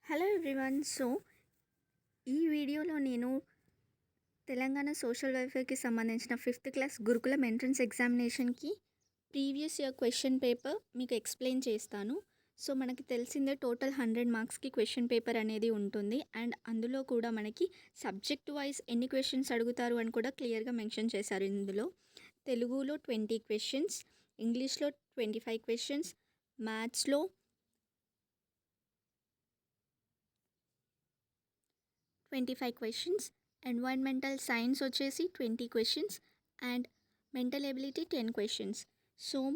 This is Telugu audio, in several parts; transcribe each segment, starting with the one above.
Hello everyone. ఈ వీడియోలో నేను తెలంగాణ సోషల్ వెల్ఫేర్కి సంబంధించిన 5th క్లాస్ గురుకులం ఎంట్రన్స్ ఎగ్జామినేషన్కి ప్రీవియస్ ఇయర్ క్వశ్చన్ పేపర్ మీకు ఎక్స్ప్లెయిన్ చేస్తాను. మనకి తెలిసిందే టోటల్ 100 మార్క్స్కి క్వశ్చన్ పేపర్ అనేది ఉంటుంది. అండ్ అందులో కూడా మనకి సబ్జెక్ట్ వైజ్ ఎన్ని క్వశ్చన్స్ అడుగుతారు అని కూడా క్లియర్గా మెన్షన్ చేశారు. ఇందులో తెలుగులో 20 క్వశ్చన్స్, ఇంగ్లీష్లో 25 క్వశ్చన్స్, మ్యాథ్స్లో 25 క్వశ్చన్స్, ఎన్వైర్న్మెంటల్ సైన్స్ వచ్చేసి 20 questions and mental ability 10 questions.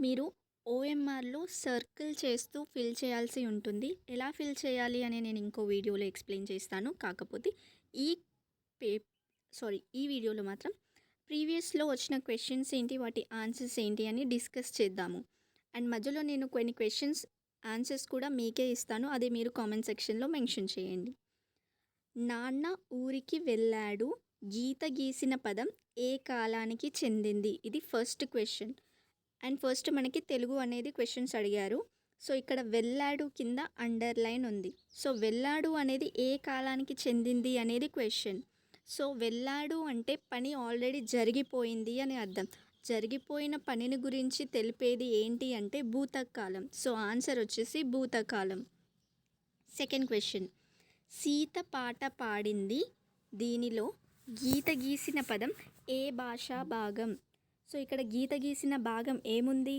మీరు ఓఎంఆర్లో సర్కిల్ చేస్తూ ఫిల్ చేయాల్సి ఉంటుంది. ఎలా ఫిల్ చేయాలి అని నేను ఇంకో వీడియోలో ఎక్స్ప్లెయిన్ చేస్తాను. కాకపోతే ఈ ఈ వీడియోలో మాత్రం ప్రీవియస్లో వచ్చిన క్వశ్చన్స్ ఏంటి, వాటి ఆన్సర్స్ ఏంటి అని డిస్కస్ చేద్దాము. అండ్ మధ్యలో నేను కొన్ని క్వశ్చన్స్ ఆన్సర్స్ కూడా మీకే ఇస్తాను, అది మీరు కామెంట్ సెక్షన్లో మెన్షన్ చేయండి. నాన్న ఊరికి వెళ్ళాడు, గీత గీసిన పదం ఏ కాలానికి చెందింది? ఇది ఫస్ట్ క్వశ్చన్. అండ్ ఫస్ట్ మనకి తెలుగు అనేది క్వశ్చన్స్ అడిగారు. ఇక్కడ వెళ్ళాడు కింద అండర్లైన్ ఉంది. వెళ్ళాడు అనేది ఏ కాలానికి చెందింది అనేది క్వశ్చన్. వెళ్ళాడు అంటే పని ఆల్రెడీ జరిగిపోయింది అని అర్థం. జరిగిపోయిన పనిని గురించి తెలిపేది ఏంటి అంటే భూతకాలం. ఆన్సర్ వచ్చేసి భూతకాలం. సెకండ్ క్వశ్చన్, సీత పాట పాడింది, దీనిలో గీత గీసిన పదం ఏ భాషా భాగం? ఇక్కడ గీత గీసిన భాగం ఏముంది?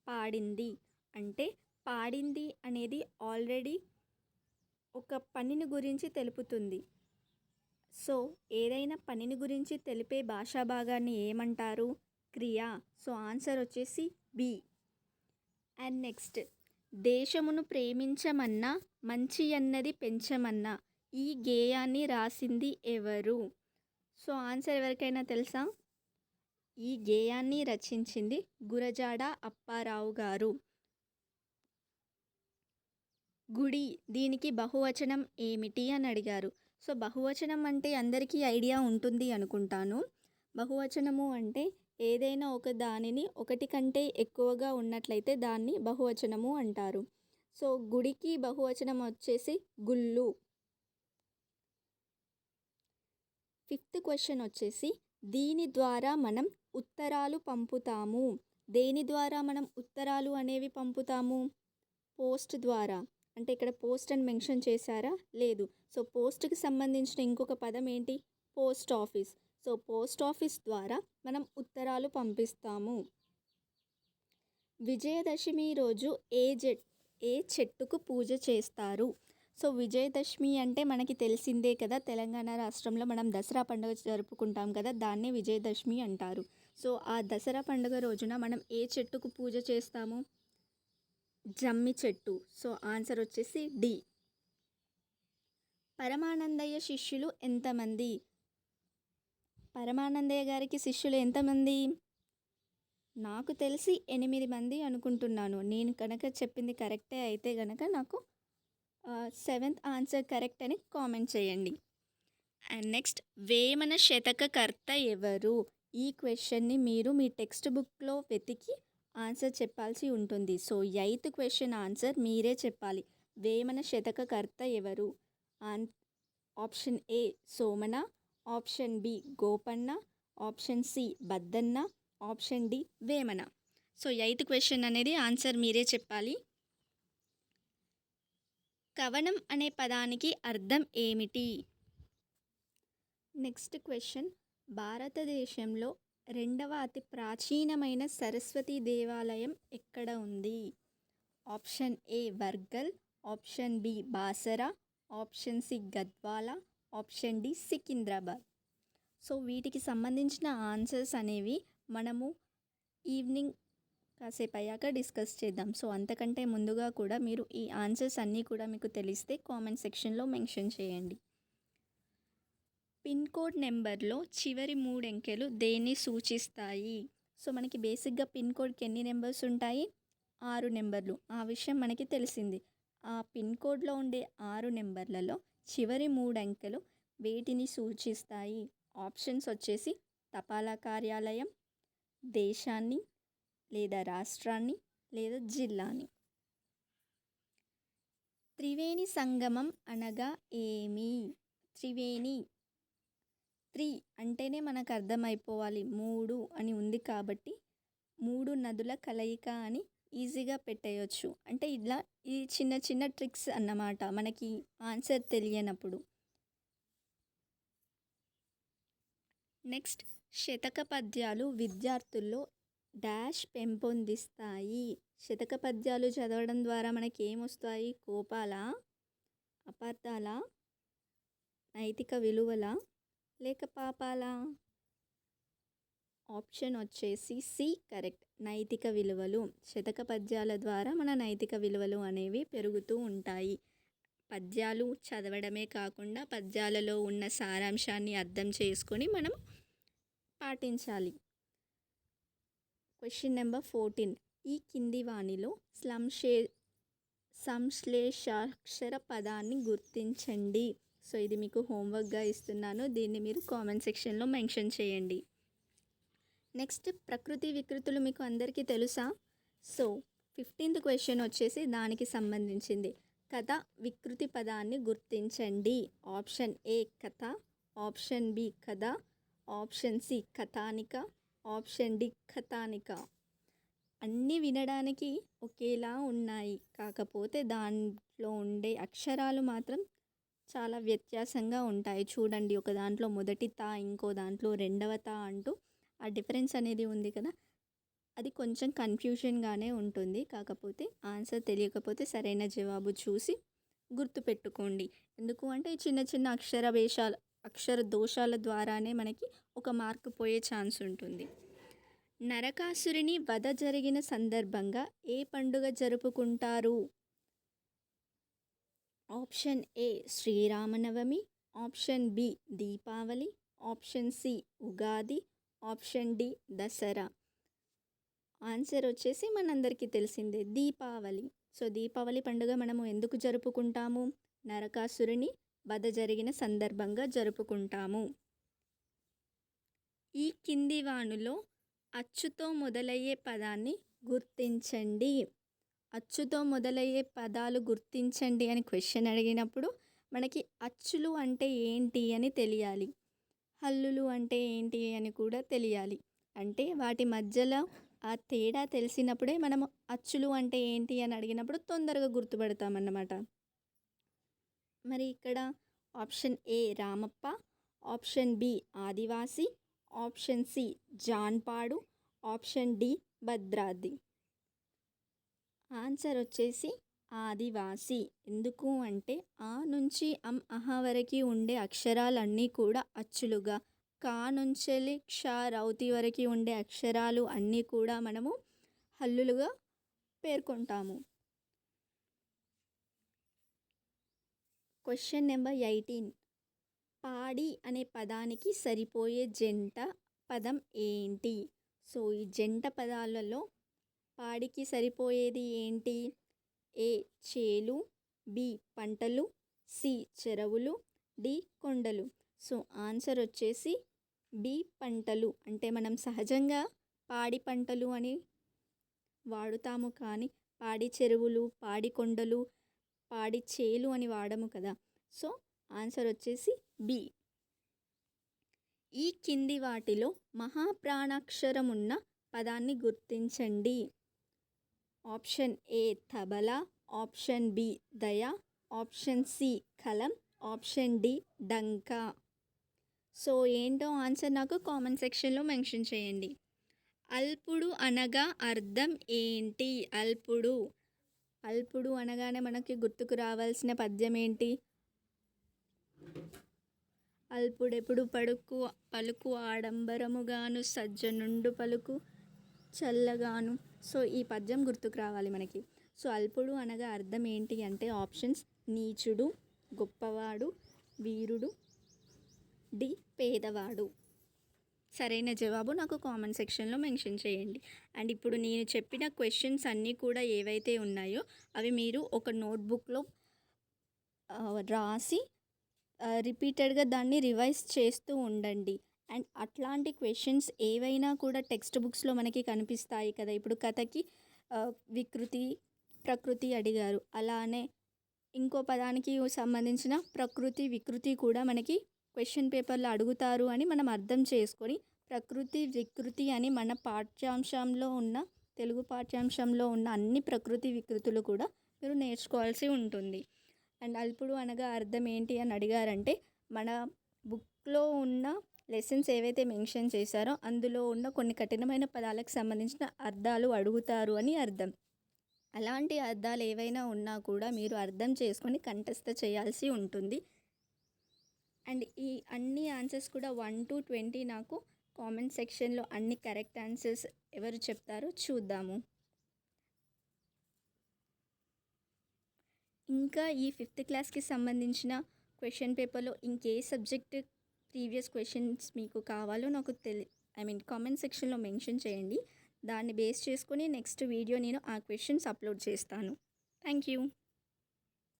పాడింది. అంటే పాడింది అనేది ఆల్రెడీ ఒక పనిని గురించి తెలుపుతుంది. ఏదైనా పనిని గురించి తెలిపే భాషా భాగాన్ని ఏమంటారు? క్రియ. ఆన్సర్ వచ్చేసి బి. అండ్ నెక్స్ట్, దేశమును ప్రేమించమన్నా మంచి అన్నది పెంచమన్నా ఈ గేయాన్ని రాసింది ఎవరు? ఆన్సర్ ఎవరికైనా తెలుసా? ఈ గేయాన్ని రచించింది గురజాడ అప్పారావు గారు. గుడి, దీనికి బహువచనం ఏమిటి అని అడిగారు. బహువచనం అంటే అందరికీ ఐడియా ఉంటుంది అనుకుంటాను. బహువచనము అంటే ఏదైనా ఒక దానిని ఒకటి కంటే ఎక్కువగా ఉన్నట్లయితే దాన్ని బహువచనము అంటారు. గుడికి బహువచనం వచ్చేసి గుళ్ళు. 5th క్వశ్చన్ వచ్చేసి, దీని ద్వారా మనం ఉత్తరాలు పంపుతాము. దేని ద్వారా మనం ఉత్తరాలు అనేవి పంపుతాము? పోస్ట్ ద్వారా. అంటే ఇక్కడ పోస్ట్ అని మెన్షన్ చేశారా? లేదు. పోస్ట్కి సంబంధించిన ఇంకొక పదం ఏంటి? Post office. పోస్ట్ ఆఫీస్ ద్వారా మనం ఉత్తరాలు పంపిస్తాము. విజయదశమి రోజు ఏ చెట్టుకు పూజ చేస్తారు? విజయదశమి అంటే మనకి తెలిసిందే కదా, తెలంగాణ రాష్ట్రంలో మనం దసరా పండుగ జరుపుకుంటాం కదా, దాన్నే విజయదశమి అంటారు. ఆ దసరా పండుగ రోజున మనం ఏ చెట్టుకు పూజ చేస్తాము? జమ్మి చెట్టు. ఆన్సర్ వచ్చేసి డి. పరమానందయ్య శిష్యులు ఎంతమంది? పరమానందయ్య గారికి శిష్యులు ఎంతమంది? నాకు తెలిసి 8 మంది అనుకుంటున్నాను. నేను కనుక చెప్పింది కరెక్టే అయితే కనుక నాకు 7th ఆన్సర్ కరెక్ట్ అని కామెంట్ చేయండి. అండ్ నెక్స్ట్, వేమన శతకకర్త ఎవరు? ఈ క్వశ్చన్ని మీరు మీ టెక్స్ట్ బుక్లో వెతికి ఆన్సర్ చెప్పాల్సి ఉంటుంది. 8th క్వశ్చన్ ఆన్సర్ మీరే చెప్పాలి. వేమన శతకకర్త ఎవరు? Option A Somana, option B Gopanna, option C Baddanna, option D Vemana. 8th question అనేది ఆన్సర్ మీరే చెప్పాలి. కవనం అనే పదానికి అర్థం ఏమిటి? నెక్స్ట్ క్వశ్చన్, భారతదేశంలో 2వ అతి ప్రాచీనమైన సరస్వతి దేవాలయం ఎక్కడ ఉంది? Option A Wargal, option B Basara, option C Gadwal, option D Secunderabad. వీటికి సంబంధించిన ఆన్సర్స్ అనేవి మనము ఈవినింగ్ కాసేపు అయ్యాక డిస్కస్ చేద్దాం. అంతకంటే ముందుగా కూడా మీరు ఈ ఆన్సర్స్ అన్నీ కూడా మీకు తెలిస్తే కామెంట్ సెక్షన్లో మెన్షన్ చేయండి. పిన్ కోడ్ నెంబర్లో చివరి 3 అంకెలు దేన్ని సూచిస్తాయి? మనకి బేసిక్గా పిన్ కోడ్కి ఎన్ని నెంబర్స్ ఉంటాయి? 6 నెంబర్లు. ఆ విషయం మనకి తెలిసింది. ఆ పిన్ కోడ్లో ఉండే 6 నెంబర్లలో చివరి 3 అంకెలు వేటిని సూచిస్తాయి? ఆప్షన్స్ వచ్చేసి తపాలా కార్యాలయం, దేశాన్ని, లేదా రాష్ట్రాన్ని, లేదా జిల్లాని. త్రివేణి సంగమం అనగా ఏమి? త్రివేణి అంటేనే మనకు అర్థమైపోవాలి 3 అని ఉంది కాబట్టి 3 నదుల కలయిక అని ఈజీగా పెట్టేయొచ్చు. అంటే ఇలా ఈ చిన్న చిన్న ట్రిక్స్ అన్నమాట మనకి ఆన్సర్ తెలియనప్పుడు. నెక్స్ట్, శతక పద్యాలు విద్యార్థుల్లో డాష్ పెంపొందిస్తాయి. శతక పద్యాలు చదవడం ద్వారా మనకి ఏమొస్తాయి? కోపాలా, అపార్థాలా, నైతిక విలువలా, లేక పాపాలా? ఆప్షన్ వచ్చేసి సి కరెక్ట్, నైతిక విలువలు. శతక పద్యాల ద్వారా మన నైతిక విలువలు అనేవి పెరుగుతూ ఉంటాయి. పద్యాలు చదవడమే కాకుండా పద్యాలలో ఉన్న సారాంశాన్ని అర్థం చేసుకొని మనం పాటించాలి. Question number 14. ఈ కింది వానిలో సంశ్లేషాక్షర పదాన్ని గుర్తించండి. సో ఇది మీకు హోంవర్క్గా ఇస్తున్నాను. దీన్ని మీరు కామెంట్ సెక్షన్లో మెన్షన్ చేయండి. నెక్స్ట్, ప్రకృతి వికృతులు మీకు అందరికీ తెలుసా? సో 15th క్వశ్చన్ వచ్చేసి దానికి సంబంధించింది. కథ వికృతి పదాన్ని గుర్తించండి. ఆప్షన్ ఏ కథ, ఆప్షన్ బి కథ, ఆప్షన్ సి కథానిక, ఆప్షన్ డి కథానిక. అన్నీ వినడానికి ఒకేలా ఉన్నాయి, కాకపోతే దాంట్లో ఉండే అక్షరాలు మాత్రం చాలా వ్యత్యాసంగా ఉంటాయి. చూడండి, ఒక దాంట్లో మొదటి తా, ఇంకో దాంట్లో రెండవ తా అంటూ ఆ డిఫరెన్స్ అనేది ఉంది కదా, అది కొంచెం కన్ఫ్యూషన్గానే ఉంటుంది. కాకపోతే ఆన్సర్ తెలియకపోతే సరైన జవాబు చూసి గుర్తుపెట్టుకోండి. ఎందుకు అంటే ఈ చిన్న చిన్న అక్షర దోషాల ద్వారానే మనకి ఒక మార్కు పోయే ఛాన్స్ ఉంటుంది. నరకాసురుని వధ జరిగిన సందర్భంగా ఏ పండుగ జరుపుకుంటారు? Option A Sriramanavami, option B Deepavali, option C Ugadi, option D Dasara. Answer వచ్చేసి మనందరికీ తెలిసిందే, దీపావళి. సో దీపావళి పండుగ మనము ఎందుకు జరుపుకుంటాము? నరకాసురుని వధ జరిగిన సందర్భంగా జరుపుకుంటాము. ఈ కింది వానులో అచ్చుతో మొదలయ్యే పదాన్ని గుర్తించండి. అచ్చుతో మొదలయ్యే పదాలు గుర్తించండి అని క్వశ్చన్ అడిగినప్పుడు మనకి అచ్చులు అంటే ఏంటి అని తెలియాలి, హల్లులు అంటే ఏంటి అని కూడా తెలియాలి. అంటే వాటి మధ్యలో ఆ తేడా తెలిసినప్పుడే మనము అచ్చులు అంటే ఏంటి అని అడిగినప్పుడు తొందరగా గుర్తుపడతామన్నమాట. మరి ఇక్కడ option A Ramappa, option B Adivasi, option C Janpadu, option D Bhadradri. Answer వచ్చేసి ఆదివాసి. ఎందుకు అంటే ఆ నుంచి అహ వరకు ఉండే అక్షరాలన్నీ కూడా అచ్చులుగా, కా నుంచి క్ష రౌతి వరకు ఉండే అక్షరాలు అన్నీ కూడా మనము హల్లులుగా పేర్కొంటాము. Question number 18. పాడి అనే పదానికి సరిపోయే జంట పదం ఏంటి? సో ఈ జంట పదాలలో పాడికి సరిపోయేది ఏంటి? ఏ చేలు, బి పంటలు, సి చెరువులు, డి కొండలు. సో ఆన్సర్ వచ్చేసి బి పంటలు. అంటే మనం సహజంగా పాడి పంటలు అని వాడుతాము, కానీ పాడి చెరువులు, పాడి కొండలు, పాడి చేలు అని వాడము కదా. సో ఆన్సర్ వచ్చేసి బి. ఈ కింది వాటిలో మహాప్రాణాక్షరం ఉన్న పదాన్ని గుర్తించండి. Option A tabla, option B దయ, ఆప్షన్ సి కలం, ఆప్షన్ డి డంకా. సో ఏంటో ఆన్సర్ నాకు కామెంట్ సెక్షన్లో మెన్షన్ చేయండి. అల్పుడు అనగా అర్థం ఏంటి? అల్పుడు అనగానే మనకి గుర్తుకు రావాల్సిన పద్యం ఏంటి? అల్పుడెప్పుడు పలుకు ఆడంబరముగాను, సజ్జనుండు పలుకు చల్లగాను. సో ఈ పద్యం గుర్తుకు రావాలి మనకి. సో అల్పుడు అనగా అర్థం ఏంటి అంటే ఆప్షన్స్ నీచుడు, గొప్పవాడు, వీరుడు, డి పేదవాడు. సరైన జవాబు నాకు కామెంట్ సెక్షన్లో మెన్షన్ చేయండి. అండ్ ఇప్పుడు నేను చెప్పిన క్వశ్చన్స్ అన్నీ కూడా ఏవైతే ఉన్నాయో అవి మీరు ఒక నోట్బుక్లో రాసి రిపీటెడ్గా దాన్ని రివైజ్ చేస్తూ ఉండండి. అండ్ అట్లాంటి క్వశ్చన్స్ ఏవైనా కూడా టెక్స్ట్ బుక్స్లో మనకి కనిపిస్తాయి కదా. ఇప్పుడు కథకి వికృతి, ప్రకృతి అడిగారు, అలానే ఇంకో పదానికి సంబంధించిన ప్రకృతి వికృతి కూడా మనకి క్వశ్చన్ పేపర్లో అడుగుతారు అని మనం అర్థం చేసుకొని ప్రకృతి వికృతి అని మన పాఠ్యాంశంలో ఉన్న తెలుగు పాఠ్యాంశంలో ఉన్న అన్ని ప్రకృతి వికృతులు కూడా మీరు నేర్చుకోవాల్సి ఉంటుంది. అండ్ అల్పుడు అనగా అర్థం ఏంటి అని అడిగారంటే మన బుక్లో ఉన్న లెసన్స్ ఏవైతే మెన్షన్ చేశారో అందులో ఉన్న కొన్ని కఠినమైన పదాలకు సంబంధించిన అర్థాలు అడుగుతారు అని అర్థం. అలాంటి అర్థాలు ఏవైనా ఉన్నా కూడా మీరు అర్థం చేసుకొని కంఠస్థ చేయాల్సి ఉంటుంది. అండ్ ఈ అన్ని ఆన్సర్స్ కూడా 1 to 20 నాకు కామెంట్ సెక్షన్లో అన్ని కరెక్ట్ ఆన్సర్స్ ఎవరు చెప్తారో చూద్దాము. ఇంకా ఈ 5th క్లాస్కి సంబంధించిన క్వశ్చన్ పేపర్లో ఇంకే సబ్జెక్ట్ ప్రీవియస్ క్వశ్చన్స్ మీకు కావాలో నాకు కామెంట్ సెక్షన్లో మెన్షన్ చేయండి. దాన్ని బేస్ చేసుకొని నెక్స్ట్ వీడియో నేను ఆ క్వశ్చన్స్ అప్లోడ్ చేస్తాను. Thank you.